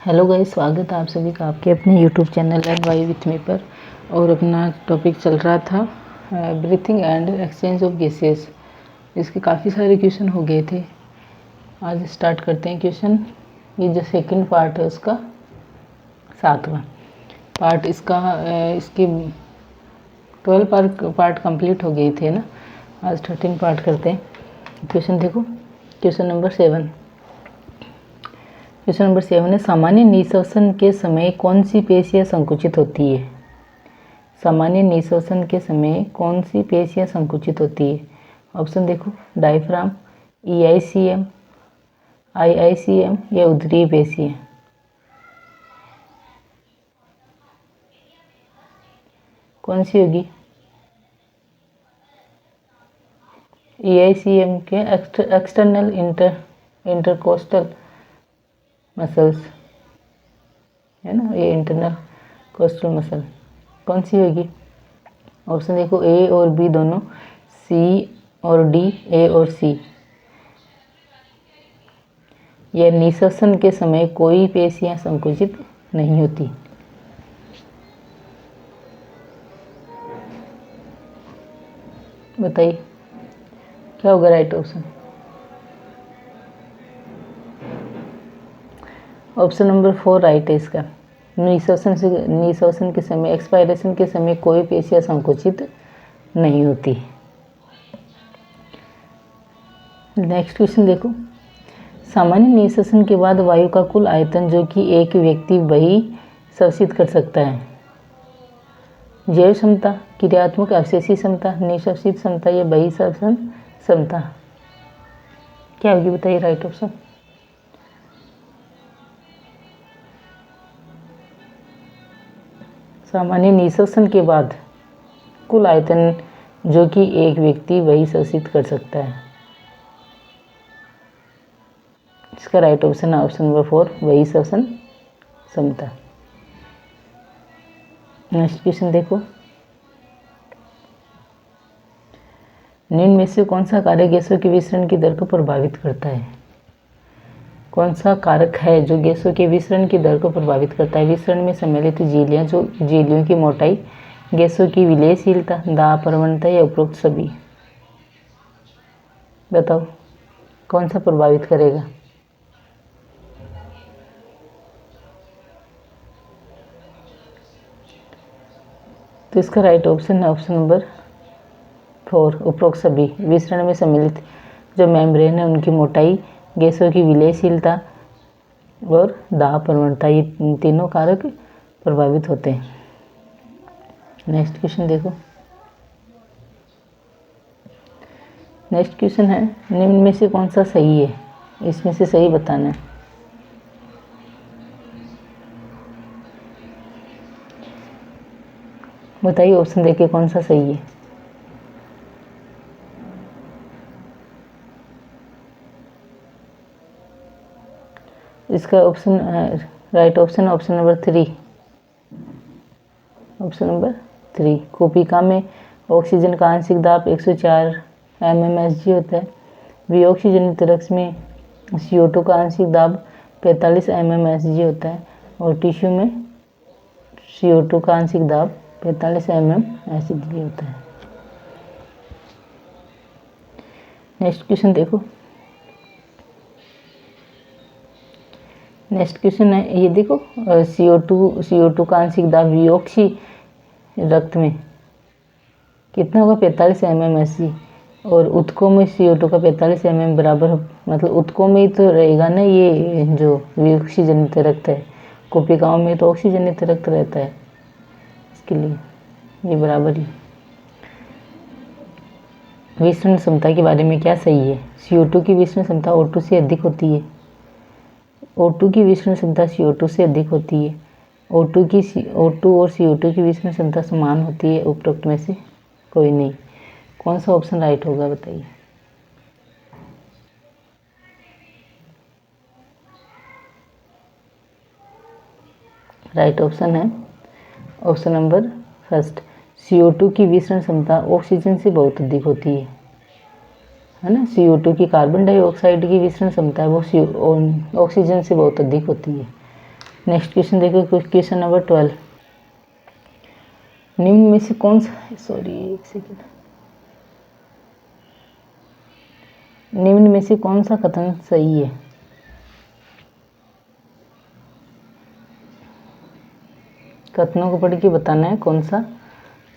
Hello guys, स्वागत है आप सभी का आपके अपने YouTube channel learn why with me पर। और अपना टॉपिक चल रहा था breathing and exchange of gases. इसके काफ़ी सारे क्वेश्चन हो गए थे। आज स्टार्ट करते हैं क्वेश्चन। ये जो सेकंड पार्ट है उसका 7वां पार्ट। इसके 12 पार्ट कंप्लीट हो गए थे ना। आज 13 पार्ट करते हैं। क्वेश्चन देखो, क्वेश्चन नंबर 7। क्वेश्चन नंबर 7 है, सामान्य निःश्वसन के समय कौन सी पेशियाँ संकुचित होती है? सामान्य निःश्वसन के समय कौन सी पेशियाँ संकुचित होती है? ऑप्शन देखो, डायफ्राम, ईआईसीएम, आईआईसीएम या उदरीय पेशियाँ। कौन सी होगी? ईआईसीएम के एक्सटर्नल इंटरकोस्टल मसल्स है ना, ये इंटरनल कोस्टल मसल। कौन सी होगी? ऑप्शन देखो, ए और बी दोनों, सी और डी, ए और सी। यह निःश्वसन के समय कोई पेशियां संकुचित नहीं होती। बताइए क्या होगा right option? Option number 4 right है इसका। निःश्वसन के समय, एक्सपायरेशन के समय कोई पेशियां संकुचित नहीं होती। नेक्स्ट क्वेश्चन देखो, सामान्य निःश्वसन के बाद वायु का कुल आयतन जो कि एक व्यक्ति वही श्वसित कर सकता है। जैव क्षमता, क्रियात्मक अवशेषी क्षमता, निःश्वसित क्षमता या बहिःश्वसन क्षमता, क्या होगी? बताइए राइट ऑप्शन। सामान्य निःश्वसन के बाद कुल आयतन जो कि एक व्यक्ति वही श्वसित कर सकता है। इसका राइट ऑप्शन है ऑप्शन नंबर 4, बहिःश्वसन क्षमता। नेक्स्ट क्वेश्चन देखो, निम्न में से कौन सा कारक गैसों के विसरण की दर को प्रभावित करता है? कौन सा कारक है जो गैसों के विसरण की दर को प्रभावित करता है? विसरण में सम्मिलित झिल्लियाँ, जो झिल्लियों की मोटाई, गैसों की विलयशीलता, दाब प्रवणता या उपरोक्त सभी। बताओ कौन सा प्रभावित करेगा? तो इसका राइट ऑप्शन है ऑप्शन नंबर 4, उपरोक्त सभी। विसरण में सम्मिलित जो मेम्ब्रेन है उनकी मोटाई, गैसों की विलयशीलता और दाब प्रवणता, ये तीनों कारक प्रभावित होते हैं। नेक्स्ट क्वेश्चन देखो, नेक्स्ट क्वेश्चन है, निम्न में से कौन सा सही है? इसमें से सही बताना है। बताइए ऑप्शन देखिए कौन सा सही है। इसका option right option option number 3। Option number 3, कोशिका में ऑक्सीजन का आंशिक दाब 104 mmHg होता है। वियोक्सीजनित रक्त में CO2 का आंशिक दाब 45 mmHg होता है और टिश्यू में CO2 का आंशिक दाब 45 mmHg होता है। नेक्स्ट क्वेश्चन देखो, नेक्स्ट क्वेश्चन है ये देखो, CO2 का आंशिक दाब वियोक्षी रक्त में कितना होगा? 45 mmHg। और उत्कों में CO2 का 45 mm बराबर, मतलब उत्कों में ही तो रहेगा ना ये जो वियोक्षीजनित रक्त है। कोशिकाओं में तो ऑक्सीजनित रक्त रहता है, इसके लिए ये बराबर ही। विसरण क्षमता के बारे में क्या सही है? CO2 की विसरण क्षमता O2 से अधिक होती है। O2 की विसरण क्षमता CO2 से अधिक होती है। O2 और CO2 की विसरण क्षमता समान होती है। उपरोक्त में से कोई नहीं। कौन सा ऑप्शन राइट होगा? बताइए। राइट ऑप्शन है ऑप्शन नंबर 1, CO2 की विसरण क्षमता ऑक्सीजन से बहुत अधिक होती है ना। CO2 की कार्बन डाइऑक्साइड की विसरण क्षमता है वो ऑक्सीजन से बहुत अधिक होती है। नेक्स्ट क्वेश्चन देखो, क्वेश्चन नंबर 12। निम्न में से कौन सा, सॉरी एक सेकेंड, निम्न में से कौन सा कथन सही है? कथनों को पढ़ के बताना है कौन सा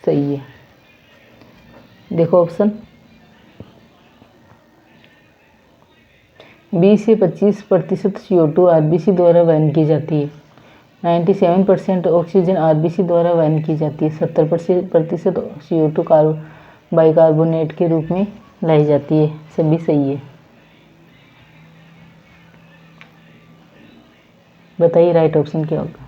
सही है। देखो ऑप्शन, 20 से 25% CO2 आरबीसी द्वारा वहन की जाती है। 97% ऑक्सीजन आरबीसी द्वारा वहन की जाती है। 70% CO2 बाइकार्बोनेट के रूप में लाई जाती है। सभी सही है। बताइए राइट ऑप्शन क्या होगा?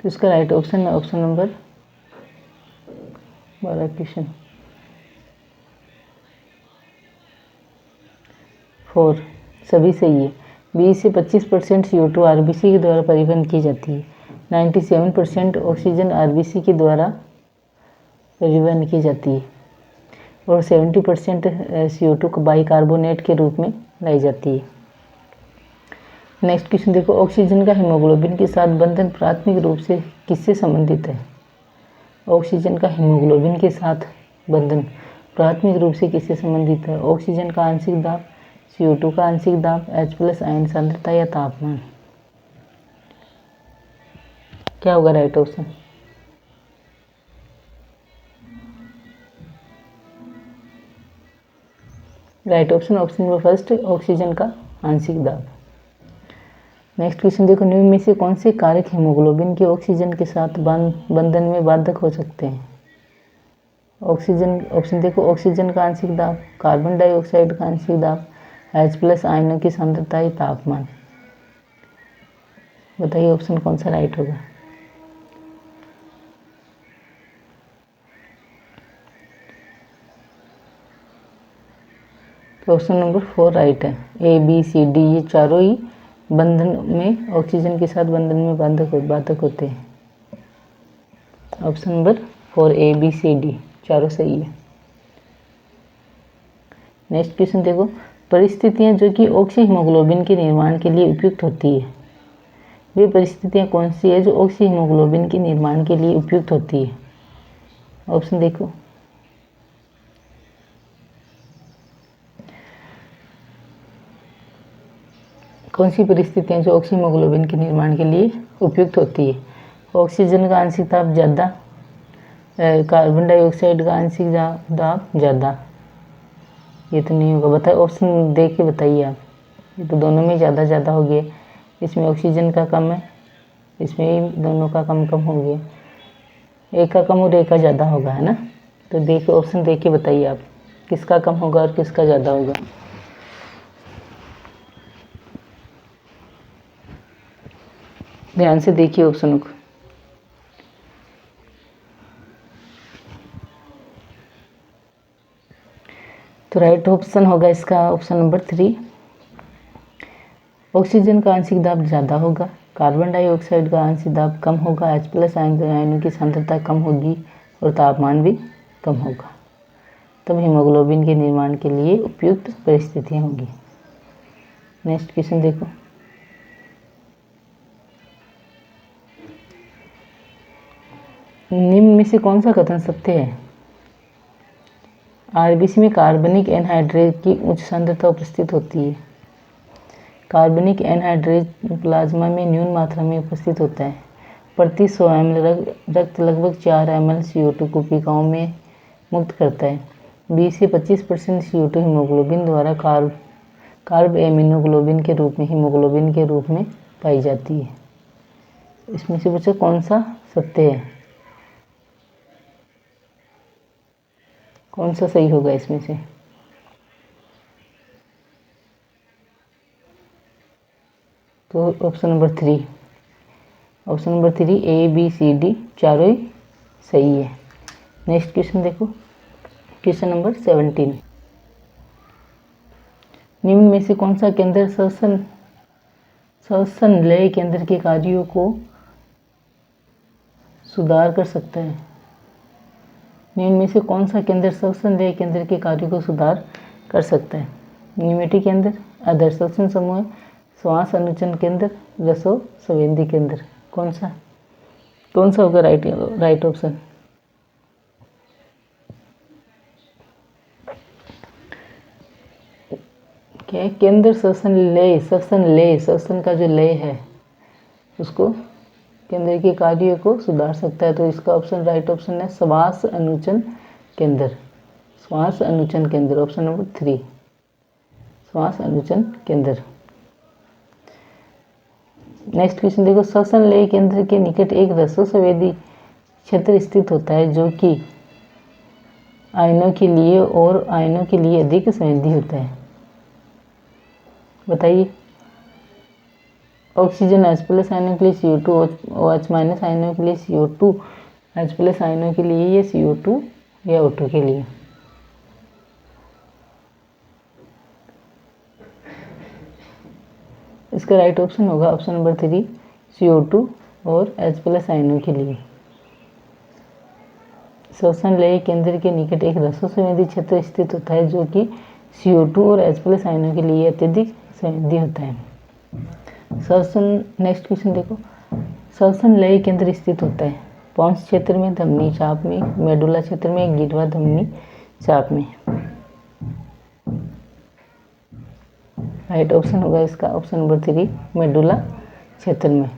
तो इसका राइट ऑप्शन है ऑप्शन नंबर 12 क्वेश्चन 4, सभी सही है। 20 से 25% CO2 आरबीसी के द्वारा परिवहन की जाती है। 97% ऑक्सीजन आरबीसी के द्वारा परिवहन की जाती है और 70% CO2 को बाइकार्बोनेट के रूप में लाई जाती है। नेक्स्ट क्वेश्चन देखो, ऑक्सीजन का हीमोग्लोबिन के साथ बंधन प्राथमिक रूप से किससे संबंधित है? ऑक्सीजन का हीमोग्लोबिन के साथ बंधन प्राथमिक रूप से किससे संबंधित है? ऑक्सीजन का आंशिक दाब, CO2 का आंशिक दाब, H+ आयन सांद्रता या तापमान? क्या होगा right option? Right option option number first, oxygen का आंशिक दाब। नेक्स्ट क्वेश्चन देखो, निम्न में से कौन से कारक हीमोग्लोबिन के ऑक्सीजन के साथ बंधन में बाधक हो सकते हैं? ऑप्शन देखो, ऑक्सीजन का आंशिक दाब, कार्बन डाइऑक्साइड का आंशिक दाब, H+ आयनों की सांद्रता या तापमान? बताइए ऑप्शन कौन सा राइट होगा? तो ऑप्शन नंबर 4 राइट है। A, B, C, D ये चारों ही बंधन में, ऑक्सीजन के साथ बंधन में बाधक होते हैं। Option number 4 A, B, C, D चारों सही है। नेक्स्ट क्वेश्चन देखो, परिस्थितियां जो कि ऑक्सी हीमोग्लोबिन के निर्माण के लिए उपयुक्त होती है, वे परिस्थितियां कौन सी है जो ऑक्सी हीमोग्लोबिन के निर्माण के लिए उपयुक्त होती है? ऑप्शन देखो, कौन सी परिस्थितियां जो ऑक्सी हीमोग्लोबिन के निर्माण के लिए उपयुक्त होती है? ऑक्सीजन का आंशिक दाब ज़्यादा, कार्बन डाइऑक्साइड का आंशिक दाब ज़्यादा, ये तो नहीं होगा। बताए ऑप्शन देख के बताइए आप। ये तो दोनों में ज़्यादा हो गया, इसमें ऑक्सीजन का कम है, इसमें दोनों का कम हो गया, एक का कम और एक का ज़्यादा होगा, है ना? तो देख ऑप्शन देख के बताइए आप, किसका कम होगा और किसका ज़्यादा होगा। ध्यान से देखिए ऑप्शन को। तो राइट ऑप्शन होगा इसका ऑप्शन नंबर 3, ऑक्सीजन का आंशिक दाब ज़्यादा होगा, कार्बन डाइऑक्साइड का आंशिक दाब कम होगा, H+ आयनों की सांद्रता कम होगी और तापमान भी कम होगा। तब हीमोग्लोबिन के निर्माण के लिए उपयुक्त परिस्थितियाँ होंगी। नेक्स्ट क्वेश्चन देखो, निम्न में से कौन सा कथन सत्य है? आरबीसी में कार्बनिक एनहाइड्रेट की उच्च सांद्रता उपस्थित होती है। कार्बनिक एनहाइड्रेट प्लाज्मा में न्यून मात्रा में उपस्थित होता है। प्रति 100 ml रक्त लगभग 4 ml CO2 कोशिकाओं में मुक्त करता है। 20 से 25% CO2 हीमोग्लोबिन द्वारा कार्ब एमिनोग्लोबिन के रूप में हीमोग्लोबिन के रूप में पाई जाती है। इसमें से बच्चा कौन सा सत्य है? कौन सा सही होगा इसमें से? तो option number 3, option number 3 A, B, C, D चारों ही सही है। नेक्स्ट क्वेश्चन देखो, क्वेश्चन नंबर 17, निम्न में से कौन सा केंद्र श्वसन लय केंद्र के कार्यों को सुधार कर सकता है? निम्न में से कौन सा केंद्र श्वसन लय केंद्र के कार्यों को सुधार कर सकता है? न्यूमेटी केंद्र, आदर्श श्वसन समूह, श्वास अनुचन केंद्र, रसो संवेदी केंद्र। कौन सा होगा राइट ऑप्शन? क्या है? केंद्र श्वसन लय, श्वसन का जो लय है उसको, केंद्र के कार्य को सुधार सकता है। तो इसका ऑप्शन राइट ऑप्शन है श्वास अनुचन केंद्र। श्वास अनुचन केंद्र, ऑप्शन नंबर 3, श्वास अनुचन केंद्र। नेक्स्ट क्वेश्चन देखो, श्वसन लय केंद्र के निकट एक रसोसंवेदी क्षेत्र स्थित होता है जो कि आयनों के लिए और आयनों के लिए अधिक संवेदी होता है। बताइए। ऑक्सीजन H+ आयनों के लिए, CO2 OH- आयनों के लिए, CO2 H+ आयनों के लिए, या CO2 या O2 के लिए। इसका राइट ऑप्शन होगा ऑप्शन नंबर 3, CO2 और H+ आयनों के लिए। श्वसन लय केंद्र के निकट एक रसोसंवेदी क्षेत्र स्थित होता है जो कि CO2 और H+ आयनों के लिए अत्यधिक संवेदी होता है। श्वसन, नेक्स्ट क्वेश्चन देखो, श्वसन लय केंद्र स्थित होता है पॉन्स क्षेत्र में, धमनी चाप में, मेडुला क्षेत्र में, गिरवा धमनी चाप में। राइट ऑप्शन होगा इसका ऑप्शन नंबर 3, मेडुला क्षेत्र में।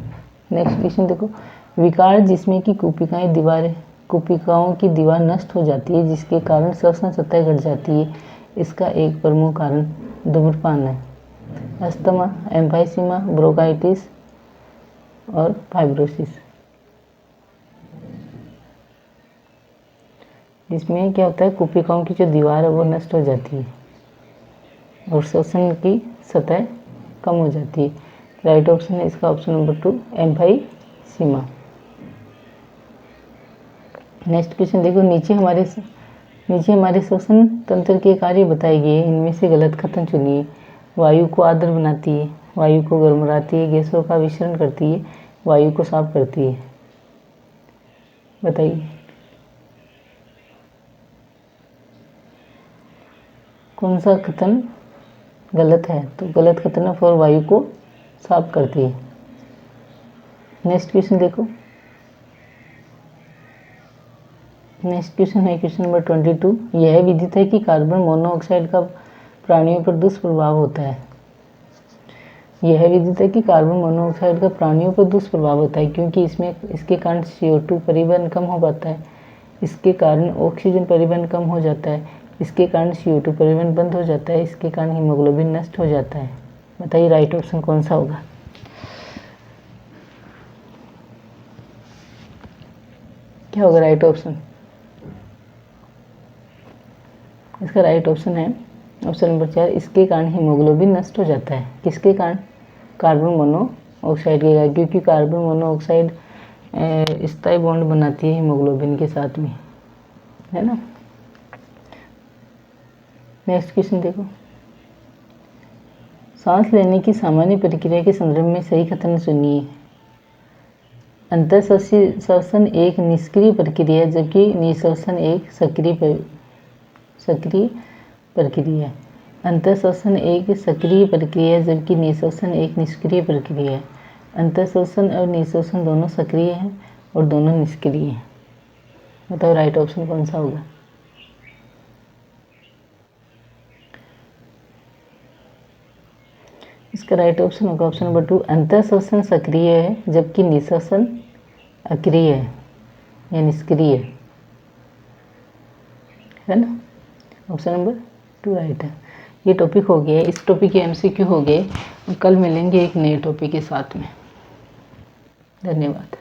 नेक्स्ट क्वेश्चन देखो, विकार जिसमें कि कुपिकाओं की दीवार नष्ट हो जाती है जिसके कारण श्वसन सतह घट जाती है, इसका एक प्रमुख कारण धूम्रपान है। अस्थमा, एम्फाइसीमा, ब्रोंकाइटिस और फाइब्रोसिस। जिसमें क्या होता है, कुपिकाओं की जो दीवार है वो नष्ट हो जाती है और श्वसन की सतह कम हो जाती है। राइट ऑप्शन है इसका option number 2, emphysema. Next question देखो, नीचे हमारे श्वसन तंत्र के कार्य बताए गए हैं, इनमें से गलत कथन चुनिए। वायु को आर्द्र बनाती है, वायु को गर्मराती है, गैसों का विसरण करती है, वायु को साफ करती है। बताइए कौन सा कथन गलत है? तो गलत कथन है फॉर वायु को साफ करती है। नेक्स्ट क्वेश्चन देखो, नेक्स्ट क्वेश्चन है क्वेश्चन नंबर 22। यह विदित है कि कार्बन मोनोऑक्साइड का प्राणियों पर दुष्प्रभाव होता है। यह विदित है कि कार्बन मोनोऑक्साइड का प्राणियों पर दुष्प्रभाव होता है क्योंकि इसके कारण CO2 परिवहन कम हो पाता है, इसके कारण ऑक्सीजन परिवहन कम हो जाता है, इसके कारण CO2 परिवहन बंद हो जाता है, इसके कारण हीमोग्लोबिन नष्ट हो जाता है। बताइए राइट ऑप्शन कौन सा होगा? क्या होगा राइट ऑप्शन? इसका राइट ऑप्शन है ऑप्शन नंबर 4, इसके कारण हीमोग्लोबिन नष्ट हो जाता है। किसके कारण? कार्बन मोनोऑक्साइड के कारण, क्योंकि कार्बन मोनोऑक्साइड स्थायी बॉन्ड बनाती है हीमोग्लोबिन के साथ में, है ना। नेक्स्ट क्वेश्चन देखो, सांस लेने की सामान्य प्रक्रिया के संदर्भ में सही कथन सुनिए। अंतःश्वसन एक निष्क्रिय प्रक्रिया है जबकि निःश्वसन एक सक्रिय प्रक्रिया है। अंतःश्वसन एक सक्रिय प्रक्रिया है जबकि निःश्वसन एक निष्क्रिय प्रक्रिया है। अंतःश्वसन और निःश्वसन दोनों सक्रिय हैं और दोनों निष्क्रिय हैं। बताओ राइट ऑप्शन कौन सा होगा? इसका राइट ऑप्शन होगा ऑप्शन नंबर 2, अंतःश्वसन सक्रिय है जबकि निःश्वसन अक्रिय है या निष्क्रिय है ना। ऑप्शन नंबर 2 राइट है। ये टॉपिक हो गया है, इस टॉपिक के MCQ हो गए। कल मिलेंगे एक नए टॉपिक के साथ में। धन्यवाद।